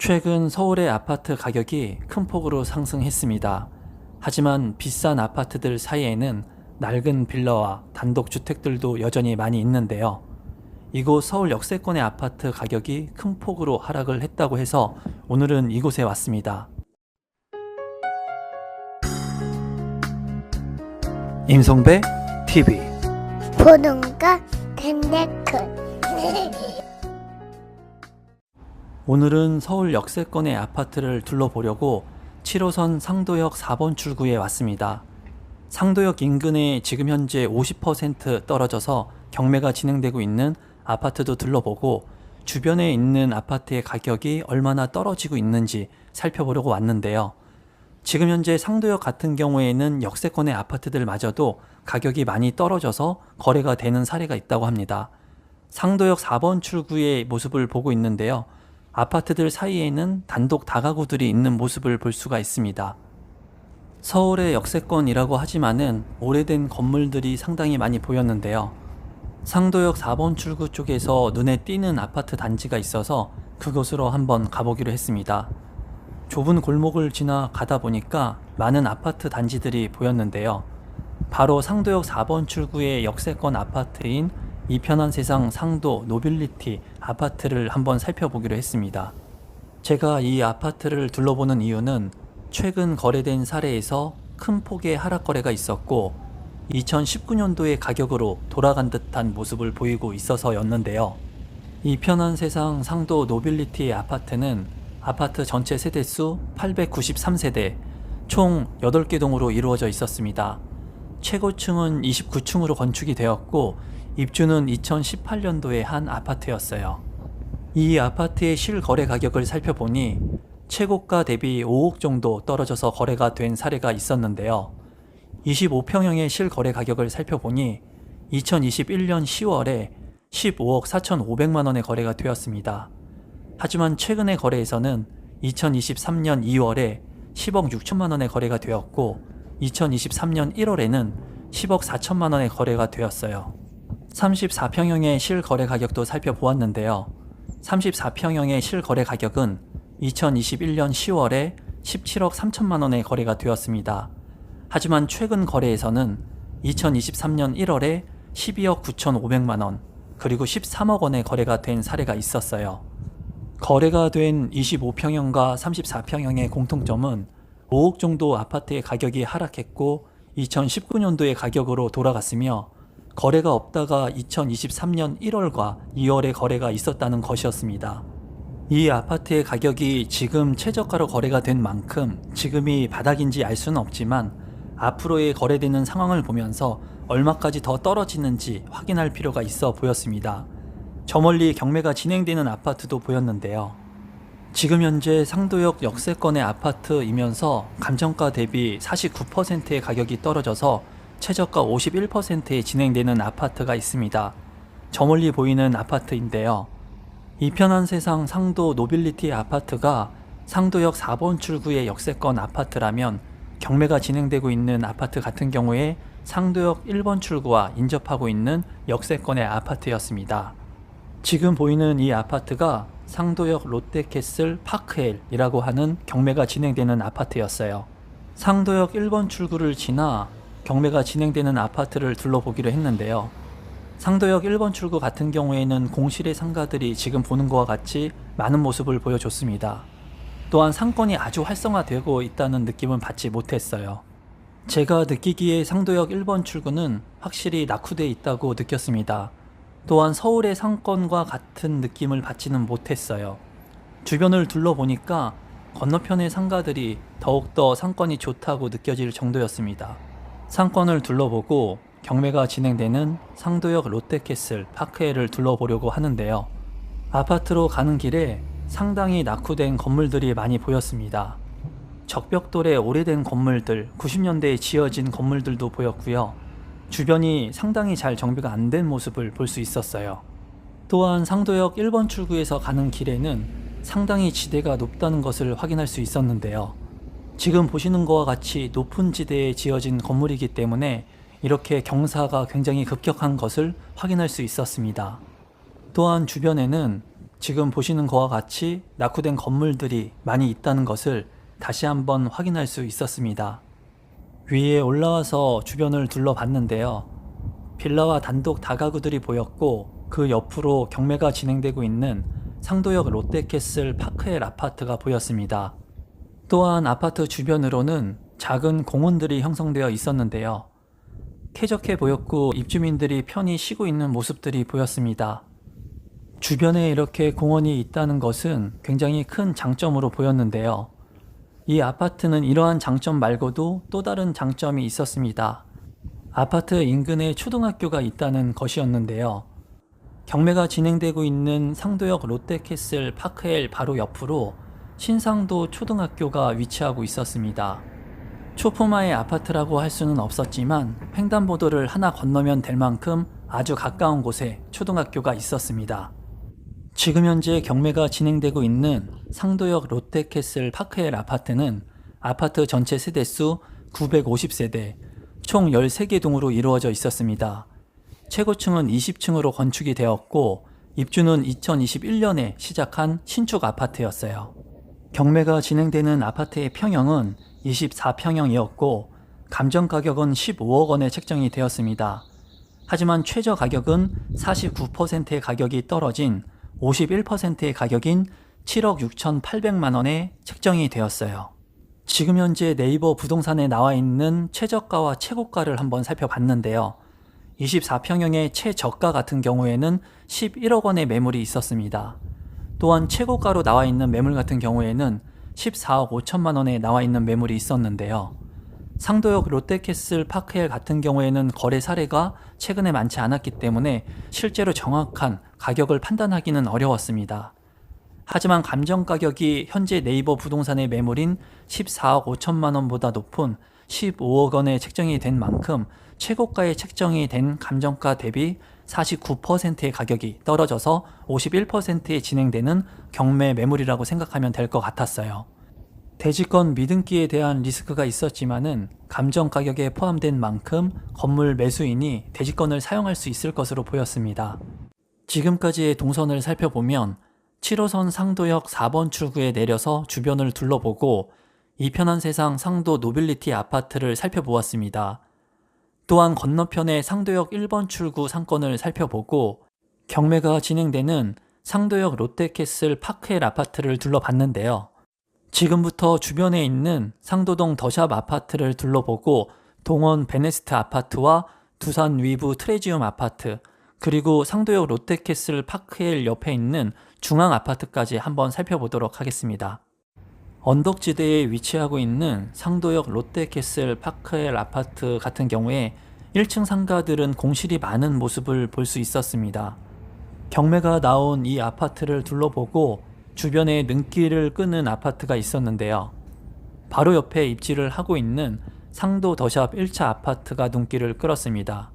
최근 서울의 아파트 가격이 큰 폭으로 상승했습니다. 하지만 비싼 아파트들 사이에는 낡은 빌라와 단독주택들도 여전히 많이 있는데요. 이곳 서울 역세권의 아파트 가격이 큰 폭으로 하락을 했다고 해서 오늘은 이곳에 왔습니다. 임성배 TV 보는가 댓글 오늘은 서울 역세권의 아파트를 둘러보려고 7호선 상도역 4번 출구에 왔습니다. 상도역 인근에 지금 현재 50% 떨어져서 경매가 진행되고 있는 아파트도 둘러보고 주변에 있는 아파트의 가격이 얼마나 떨어지고 있는지 살펴보려고 왔는데요. 지금 현재 상도역 같은 경우에는 역세권의 아파트들마저도 가격이 많이 떨어져서 거래가 되는 사례가 있다고 합니다. 상도역 4번 출구의 모습을 보고 있는데요. 아파트들 사이에는 단독 다가구들이 있는 모습을 볼 수가 있습니다. 서울의 역세권이라고 하지만은 오래된 건물들이 상당히 많이 보였는데요. 상도역 4번 출구 쪽에서 눈에 띄는 아파트 단지가 있어서 그곳으로 한번 가보기로 했습니다. 좁은 골목을 지나 가다 보니까 많은 아파트 단지들이 보였는데요. 바로 상도역 4번 출구의 역세권 아파트인 이편한 세상 상도 노빌리티 아파트를 한번 살펴보기로 했습니다. 제가 이 아파트를 둘러보는 이유는 최근 거래된 사례에서 큰 폭의 하락 거래가 있었고 2019년도의 가격으로 돌아간 듯한 모습을 보이고 있어서였는데요. 이편한 세상 상도 노빌리티 아파트는 아파트 전체 세대수 893세대, 총 8개 동으로 이루어져 있었습니다. 최고층은 29층으로 건축이 되었고 입주는 2018년도에 한 아파트였어요. 이 아파트의 실거래 가격을 살펴보니 최고가 대비 5억 정도 떨어져서 거래가 된 사례가 있었는데요. 25평형의 실거래 가격을 살펴보니 2021년 10월에 15억 4,500만 원에 거래가 되었습니다. 하지만 최근의 거래에서는 2023년 2월에 10억 6천만 원에 거래가 되었고 2023년 1월에는 10억 4천만 원에 거래가 되었어요. 34평형의 실거래 가격도 살펴보았는데요. 34평형의 실거래 가격은 2021년 10월에 17억 3천만 원에 거래가 되었습니다. 하지만 최근 거래에서는 2023년 1월에 12억 9,500만 원, 그리고 13억 원에 거래가 된 사례가 있었어요. 거래가 된 25평형과 34평형의 공통점은 5억 정도 아파트의 가격이 하락했고 2019년도의 가격으로 돌아갔으며 거래가 없다가 2023년 1월과 2월에 거래가 있었다는 것이었습니다. 이 아파트의 가격이 지금 최저가로 거래가 된 만큼 지금이 바닥인지 알 수는 없지만 앞으로의 거래되는 상황을 보면서 얼마까지 더 떨어지는지 확인할 필요가 있어 보였습니다. 저 멀리 경매가 진행되는 아파트도 보였는데요. 지금 현재 상도역 역세권의 아파트이면서 감정가 대비 49%의 가격이 떨어져서 최저가 51%에 진행되는 아파트가 있습니다. 저 멀리 보이는 아파트인데요. 이편한 세상 상도 노빌리티 아파트가 상도역 4번 출구의 역세권 아파트라면 경매가 진행되고 있는 아파트 같은 경우에 상도역 1번 출구와 인접하고 있는 역세권의 아파트였습니다. 지금 보이는 이 아파트가 상도역 롯데캐슬 파크힐이라고 하는 경매가 진행되는 아파트였어요. 상도역 1번 출구를 지나 경매가 진행되는 아파트를 둘러보기로 했는데요. 상도역 1번 출구 같은 경우에는 공실의 상가들이 지금 보는 것과 같이 많은 모습을 보여줬습니다. 또한 상권이 아주 활성화되고 있다는 느낌은 받지 못했어요. 제가 느끼기에 상도역 1번 출구는 확실히 낙후되어 있다고 느꼈습니다. 또한 서울의 상권과 같은 느낌을 받지는 못했어요. 주변을 둘러보니까 건너편의 상가들이 더욱더 상권이 좋다고 느껴질 정도였습니다. 상권을 둘러보고 경매가 진행되는 상도역 롯데캐슬 파크힐을 둘러보려고 하는데요. 아파트로 가는 길에 상당히 낙후된 건물들이 많이 보였습니다. 적벽돌의 오래된 건물들, 90년대에 지어진 건물들도 보였고요. 주변이 상당히 잘 정비가 안 된 모습을 볼 수 있었어요. 또한 상도역 1번 출구에서 가는 길에는 상당히 지대가 높다는 것을 확인할 수 있었는데요. 지금 보시는 것과 같이 높은 지대에 지어진 건물이기 때문에 이렇게 경사가 굉장히 급격한 것을 확인할 수 있었습니다. 또한 주변에는 지금 보시는 것과 같이 낙후된 건물들이 많이 있다는 것을 다시 한번 확인할 수 있었습니다. 위에 올라와서 주변을 둘러봤는데요. 빌라와 단독 다가구들이 보였고 그 옆으로 경매가 진행되고 있는 상도역 롯데캐슬 파크엘 아파트가 보였습니다. 또한 아파트 주변으로는 작은 공원들이 형성되어 있었는데요. 쾌적해 보였고 입주민들이 편히 쉬고 있는 모습들이 보였습니다. 주변에 이렇게 공원이 있다는 것은 굉장히 큰 장점으로 보였는데요. 이 아파트는 이러한 장점 말고도 또 다른 장점이 있었습니다. 아파트 인근에 초등학교가 있다는 것이었는데요. 경매가 진행되고 있는 상도역 롯데캐슬 파크엘 바로 옆으로 신상도 초등학교가 위치하고 있었습니다. 초품화의 아파트라고 할 수는 없었지만 횡단보도를 하나 건너면 될 만큼 아주 가까운 곳에 초등학교가 있었습니다. 지금 현재 경매가 진행되고 있는 상도역 롯데캐슬 파크엘 아파트는 아파트 전체 세대수 950세대, 총 13개 동으로 이루어져 있었습니다. 최고층은 20층으로 건축이 되었고 입주는 2021년에 시작한 신축 아파트였어요. 경매가 진행되는 아파트의 평형은 24평형이었고 감정 가격은 15억 원에 책정이 되었습니다. 하지만 최저 가격은 49%의 가격이 떨어진 51%의 가격인 7억 6,800만 원에 책정이 되었어요. 지금 현재 네이버 부동산에 나와 있는 최저가와 최고가를 한번 살펴봤는데요. 24평형의 최저가 같은 경우에는 11억 원의 매물이 있었습니다. 또한 최고가로 나와 있는 매물 같은 경우에는 14억 5천만 원에 나와 있는 매물이 있었는데요. 상도역 롯데캐슬 파크엘 같은 경우에는 거래 사례가 최근에 많지 않았기 때문에 실제로 정확한 가격을 판단하기는 어려웠습니다. 하지만 감정 가격이 현재 네이버 부동산의 매물인 14억 5천만 원보다 높은 15억 원에 책정이 된 만큼 최고가에 책정이 된 감정가 대비 49%의 가격이 떨어져서 51%에 진행되는 경매 매물이라고 생각하면 될 것 같았어요. 대지권 미등기에 대한 리스크가 있었지만은 감정 가격에 포함된 만큼 건물 매수인이 대지권을 사용할 수 있을 것으로 보였습니다. 지금까지의 동선을 살펴보면 7호선 상도역 4번 출구에 내려서 주변을 둘러보고 이편한 세상 상도 노빌리티 아파트를 살펴보았습니다. 또한 건너편의 상도역 1번 출구 상권을 살펴보고 경매가 진행되는 상도역 롯데캐슬 파크엘 아파트를 둘러봤는데요. 지금부터 주변에 있는 상도동 더샵 아파트를 둘러보고 동원 베네스트 아파트와 두산 위브 트레지움 아파트 그리고 상도역 롯데캐슬 파크엘 옆에 있는 중앙 아파트까지 한번 살펴보도록 하겠습니다. 언덕지대에 위치하고 있는 상도역 롯데캐슬 파크엘 아파트 같은 경우에 1층 상가들은 공실이 많은 모습을 볼 수 있었습니다. 경매가 나온 이 아파트를 둘러보고 주변에 눈길을 끄는 아파트가 있었는데요. 바로 옆에 입지를 하고 있는 상도 더샵 1차 아파트가 눈길을 끌었습니다.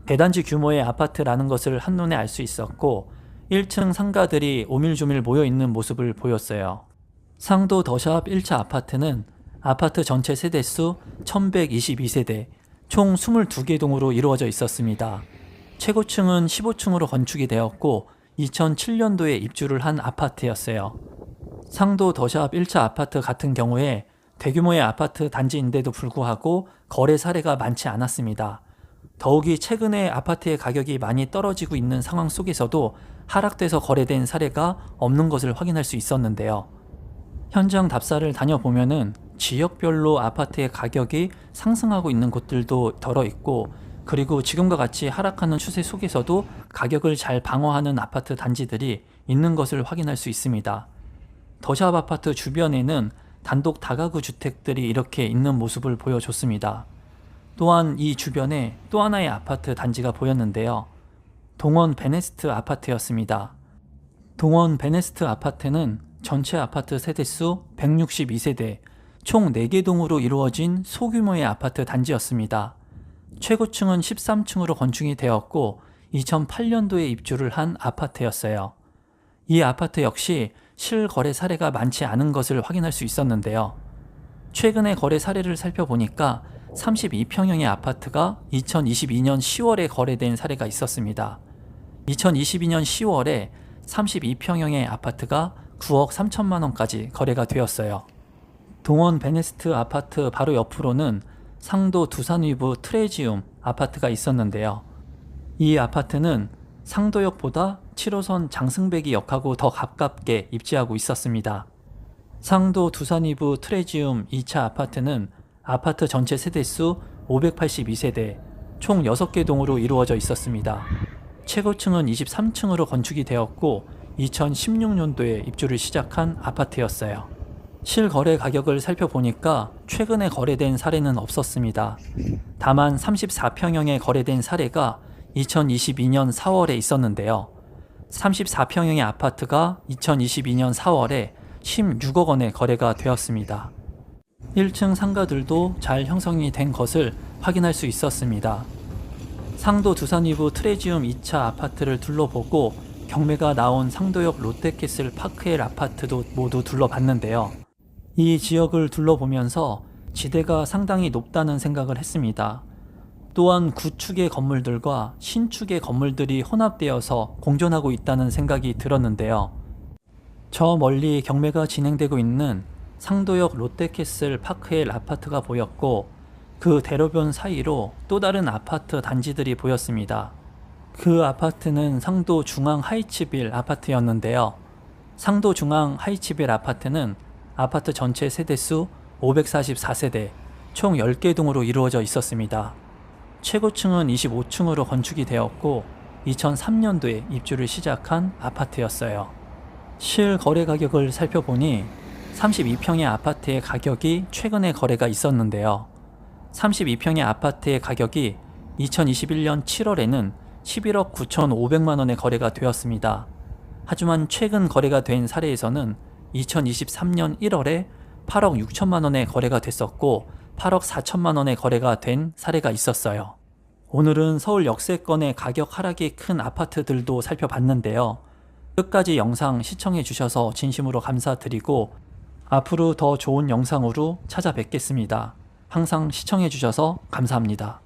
대단지 규모의 아파트라는 것을 한눈에 알 수 있었고 1층 상가들이 오밀조밀 모여있는 모습을 보였어요. 상도 더샵 1차 아파트는 아파트 전체 세대수 1122세대, 총 22개 동으로 이루어져 있었습니다. 최고층은 15층으로 건축이 되었고 2007년도에 입주를 한 아파트였어요. 상도 더샵 1차 아파트 같은 경우에 대규모의 아파트 단지인데도 불구하고 거래 사례가 많지 않았습니다. 더욱이 최근에 아파트의 가격이 많이 떨어지고 있는 상황 속에서도 하락돼서 거래된 사례가 없는 것을 확인할 수 있었는데요. 현장 답사를 다녀보면은 지역별로 아파트의 가격이 상승하고 있는 곳들도 덜어 있고 그리고 지금과 같이 하락하는 추세 속에서도 가격을 잘 방어하는 아파트 단지들이 있는 것을 확인할 수 있습니다. 더샵 아파트 주변에는 단독 다가구 주택들이 이렇게 있는 모습을 보여줬습니다. 또한 이 주변에 또 하나의 아파트 단지가 보였는데요. 동원 베네스트 아파트였습니다. 동원 베네스트 아파트는 전체 아파트 세대수 162세대, 총 4개 동으로 이루어진 소규모의 아파트 단지였습니다. 최고층은 13층으로 건축이 되었고 2008년도에 입주를 한 아파트였어요. 이 아파트 역시 실거래 사례가 많지 않은 것을 확인할 수 있었는데요. 최근의 거래 사례를 살펴보니까 32평형의 아파트가 2022년 10월에 거래된 사례가 있었습니다. 2022년 10월에 32평형의 아파트가 9억 3천만 원까지 거래가 되었어요. 동원 베네스트 아파트 바로 옆으로는 상도 두산위브 트레지움 아파트가 있었는데요. 이 아파트는 상도역보다 7호선 장승배기역하고 더 가깝게 입지하고 있었습니다. 상도 두산위브 트레지움 2차 아파트는 아파트 전체 세대수 582세대, 총 6개 동으로 이루어져 있었습니다. 최고층은 23층으로 건축이 되었고 2016년도에 입주를 시작한 아파트였어요. 실거래 가격을 살펴보니까 최근에 거래된 사례는 없었습니다. 다만 34평형에 거래된 사례가 2022년 4월에 있었는데요. 34평형의 아파트가 2022년 4월에 16억 원에 거래가 되었습니다. 1층 상가들도 잘 형성이 된 것을 확인할 수 있었습니다. 상도 두산위브 트레지움 2차 아파트를 둘러보고 경매가 나온 상도역 롯데캐슬 파크엘 아파트도 모두 둘러봤는데요. 이 지역을 둘러보면서 지대가 상당히 높다는 생각을 했습니다. 또한 구축의 건물들과 신축의 건물들이 혼합되어서 공존하고 있다는 생각이 들었는데요. 저 멀리 경매가 진행되고 있는 상도역 롯데캐슬 파크엘 아파트가 보였고 그 대로변 사이로 또 다른 아파트 단지들이 보였습니다. 그 아파트는 상도 중앙 하이츠빌 아파트였는데요. 상도 중앙 하이츠빌 아파트는 아파트 전체 세대수 544세대, 총 10개 동으로 이루어져 있었습니다. 최고층은 25층으로 건축이 되었고 2003년도에 입주를 시작한 아파트였어요. 실거래 가격을 살펴보니 32평의 아파트의 가격이 최근에 거래가 있었는데요. 32평의 아파트의 가격이 2021년 7월에는 11억 9,500만 원에 거래가 되었습니다. 하지만 최근 거래가 된 사례에서는 2023년 1월에 8억 6천만 원에 거래가 됐었고 8억 4천만 원에 거래가 된 사례가 있었어요. 오늘은 서울 역세권의 가격 하락이 큰 아파트들도 살펴봤는데요. 끝까지 영상 시청해 주셔서 진심으로 감사드리고 앞으로 더 좋은 영상으로 찾아뵙겠습니다. 항상 시청해 주셔서 감사합니다.